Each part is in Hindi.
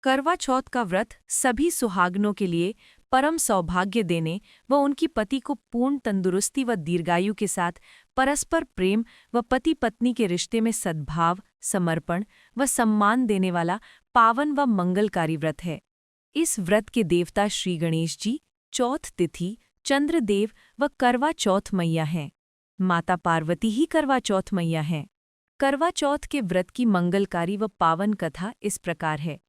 करवा चौथ का व्रत सभी सुहागनों के लिए परम सौभाग्य देने व उनकी पति को पूर्ण तंदुरुस्ती व दीर्घायु के साथ परस्पर प्रेम व पति पत्नी के रिश्ते में सद्भाव, समर्पण व सम्मान देने वाला पावन व मंगलकारी व्रत है। इस व्रत के देवता श्री गणेश जी, चौथ तिथि, चंद्रदेव व करवा चौथ मैया हैं। माता पार्वती ही करवा चौथ मैया हैं। करवा चौथ के व्रत की मंगलकारी व पावन कथा इस प्रकार है।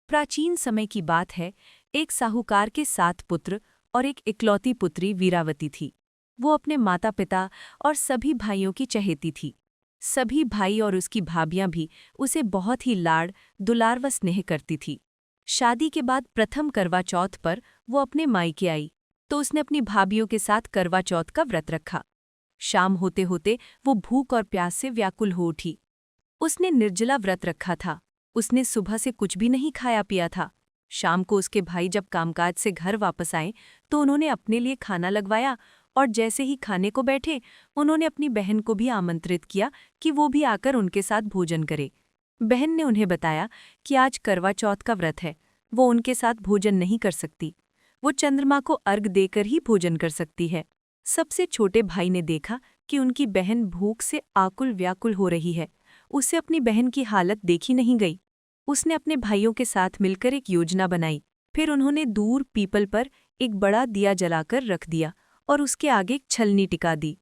प्राचीन समय की बात है, एक साहूकार के 7 पुत्र और एक इकलौती पुत्री वीरावती थी। वो अपने माता पिता और सभी भाइयों की चहेती थी। सभी भाई और उसकी भाभियां भी उसे बहुत ही लाड़, दुलार व स्नेह करती थी। शादी के बाद प्रथम करवा चौथ पर वो अपने मायके आई, तो उसने अपनी भाभियों के साथ करवा चौथ का व्रत रखा। शाम होते होते वो भूख और प्यास से व्याकुल हो उठी। उसने निर्जला व्रत रखा था। उसने सुबह से कुछ भी नहीं खाया पिया था। शाम को उसके भाई जब कामकाज से घर वापस आए तो उन्होंने अपने लिए खाना लगवाया और जैसे ही खाने को बैठे उन्होंने अपनी बहन को भी आमंत्रित किया कि वो भी आकर उनके साथ भोजन करे। बहन ने उन्हें बताया कि आज करवा चौथ का व्रत है, वो उनके साथ भोजन नहीं कर सकती। वो चंद्रमा को अर्घ देकर ही भोजन कर सकती है। सबसे छोटे भाई ने देखा कि उनकी बहन भूख से आकुल व्याकुल हो रही है। उससे अपनी बहन की हालत देखी नहीं गई। उसने अपने भाइयों के साथ मिलकर एक योजना बनाई। फिर उन्होंने दूर पीपल पर एक बड़ा दिया जलाकर रख दिया और उसके आगे एक छलनी टिका दी।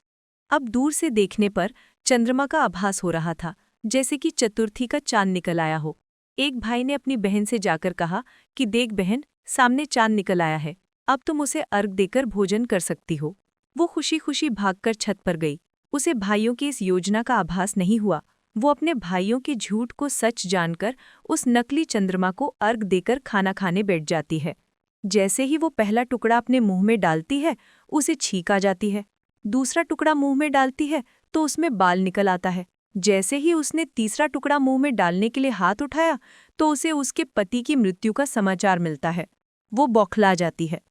अब दूर से देखने पर चंद्रमा का आभास हो रहा था, जैसे कि चतुर्थी का चांद निकल आया हो। एक भाई ने अपनी बहन से जाकर कहा कि देख बहन, सामने चांद निकल आया है, अब तुम उसे अर्घ देकर भोजन कर सकती हो। वो खुशी खुशी भागकर छत पर गई। उसे भाइयों की इस योजना का आभास नहीं हुआ। वो अपने भाइयों के झूठ को सच जानकर उस नकली चंद्रमा को अर्घ देकर खाना खाने बैठ जाती है। जैसे ही वो पहला टुकड़ा अपने मुंह में डालती है, उसे छींक आ जाती है। दूसरा टुकड़ा मुंह में डालती है तो उसमें बाल निकल आता है। जैसे ही उसने तीसरा टुकड़ा मुंह में डालने के लिए हाथ उठाया तो उसे उसके पति की मृत्यु का समाचार मिलता है। वो बौखला जाती है।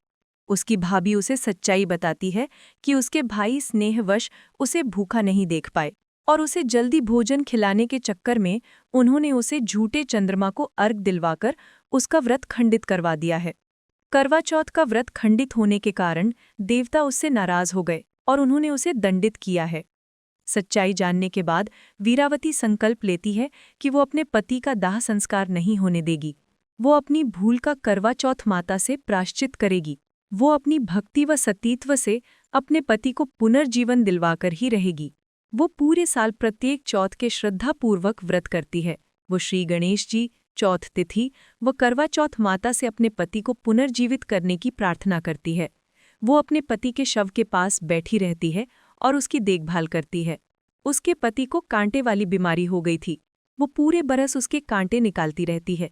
उसकी भाभी उसे सच्चाई बताती है कि उसके भाई स्नेहवश उसे भूखा नहीं देख पाए और उसे जल्दी भोजन खिलाने के चक्कर में उन्होंने उसे झूठे चंद्रमा को अर्घ दिलवाकर उसका व्रत खंडित करवा दिया है। करवा चौथ का व्रत खंडित होने के कारण देवता उससे नाराज हो गए और उन्होंने उसे दंडित किया है। सच्चाई जानने के बाद वीरावती संकल्प लेती है कि वो अपने पति का दाह संस्कार नहीं होने देगी। वो अपनी भूल का करवा चौथ माता से प्रायश्चित करेगी। वो अपनी भक्ति व सतीत्व से अपने पति को पुनर्जीवन दिलवाकर ही रहेगी। वो पूरे साल प्रत्येक चौथ के श्रद्धापूर्वक व्रत करती है। वो श्री गणेश जी, चौथ तिथि व करवा चौथ माता से अपने पति को पुनर्जीवित करने की प्रार्थना करती है। वो अपने पति के शव के पास बैठी रहती है और उसकी देखभाल करती है। उसके पति को कांटे वाली बीमारी हो गई थी। वो पूरे बरस उसके कांटे निकालती रहती है।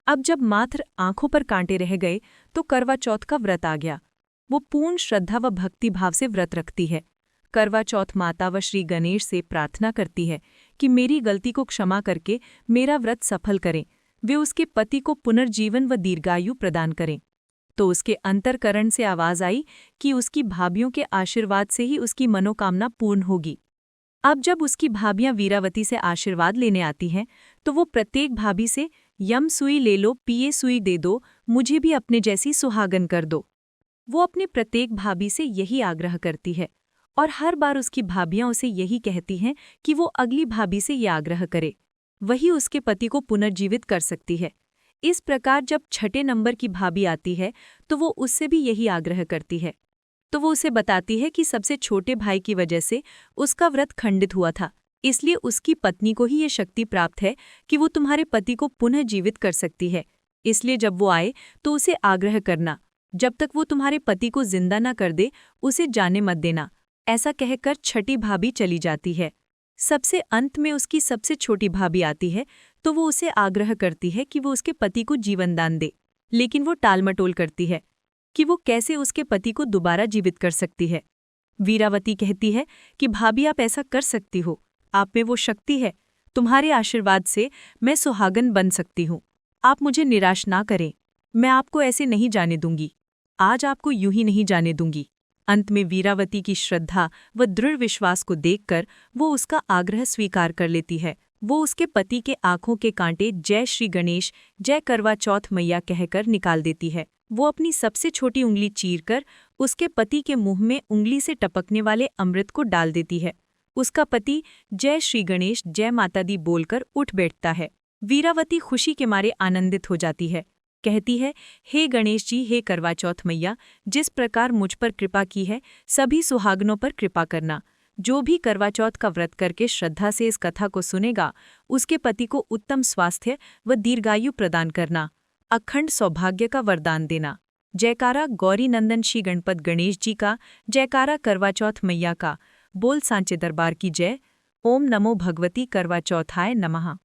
अब जब मात्र आंखों पर कांटे रह गए तो करवा चौथ का व्रत आ गया। वो पूर्ण श्रद्धा व भक्ति भाव से व्रत रखती है। करवा चौथ माता व श्री गणेश से प्रार्थना करती है कि मेरी गलती को क्षमा करके मेरा व्रत सफल करें। वे उसके पति को पुनर्जीवन व दीर्घायु प्रदान करें। तो उसके अंतरकरण से आवाज आई कि उसकी भाभियों के आशीर्वाद से ही उसकी मनोकामना पूर्ण होगी। अब जब उसकी भाभियां वीरावती से आशीर्वाद लेने आती हैं तो वो प्रत्येक भाभी से यम सुई ले लो, पिए सुई दे दो, मुझे भी अपने जैसी सुहागन कर दो। वो अपने प्रत्येक भाभी से यही आग्रह करती है और हर बार उसकी भाभियां उसे यही कहती हैं कि वो अगली भाभी से ये आग्रह करे, वही उसके पति को पुनर्जीवित कर सकती है। इस प्रकार जब छठे नंबर की भाभी आती है तो वो उससे भी यही आग्रह करती है। तो वो उसे बताती है कि सबसे छोटे भाई की वजह से उसका व्रत खंडित हुआ था, इसलिए उसकी पत्नी को ही ये शक्ति प्राप्त है कि वो तुम्हारे पति को पुनः जीवित कर सकती है। इसलिए जब वो आए तो उसे आग्रह करना, जब तक वो तुम्हारे पति को जिंदा न कर दे उसे जाने मत देना। ऐसा कहकर छठी भाभी चली जाती है। सबसे अंत में उसकी सबसे छोटी भाभी आती है तो वो उसे आग्रह करती है कि वो उसके पति को जीवन दान दे, लेकिन वो टालमटोल करती है कि वो कैसे उसके पति को दोबारा जीवित कर सकती है। वीरावती कहती है कि भाभी आप ऐसा कर सकती हो, आप में वो शक्ति है, तुम्हारे आशीर्वाद से मैं सुहागन बन सकती हूँ। आप मुझे निराश ना करें, मैं आपको ऐसे नहीं जाने दूंगी, आज आपको यूं ही नहीं जाने दूंगी। अंत में वीरावती की श्रद्धा व दृढ़ विश्वास को देखकर वो उसका आग्रह स्वीकार कर लेती है वो उसके पति के आंखों के कांटे जय श्री गणेश, जय करवा चौथ मैया कहकर निकाल देती है। वो अपनी सबसे छोटी उंगली चीरकर उसके पति के मुंह में उंगली से टपकने वाले अमृत को डाल देती है। उसका पति जय श्री गणेश, जय माता दी बोलकर उठ बैठता है। वीरावती खुशी के मारे आनंदित हो जाती है। कहती है, हे गणेश जी, हे करवा चौथ मैया, जिस प्रकार मुझ पर कृपा की है, सभी सुहागनों पर कृपा करना। जो भी करवा चौथ का व्रत करके श्रद्धा से इस कथा को सुनेगा, उसके पति को उत्तम स्वास्थ्य व दीर्घायु प्रदान करना, अखंड सौभाग्य का वरदान देना। जयकारा गौरी नंदन श्री गणपत गणेश जी का, जयकारा करवा चौथ मैया का। बोल सांचे दरबार की जय। ओम नमो भगवती करवा चौथाय नमः।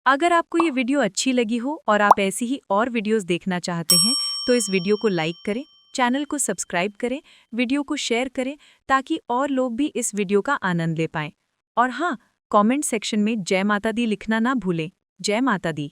अगर आपको ये वीडियो अच्छी लगी हो और आप ऐसी ही और वीडियोस देखना चाहते हैं तो इस वीडियो को लाइक करें, चैनल को सब्सक्राइब करें, वीडियो को शेयर करें ताकि और लोग भी इस वीडियो का आनंद ले पाएं। और हाँ, कमेंट सेक्शन में जय माता दी लिखना ना भूलें। जय माता दी।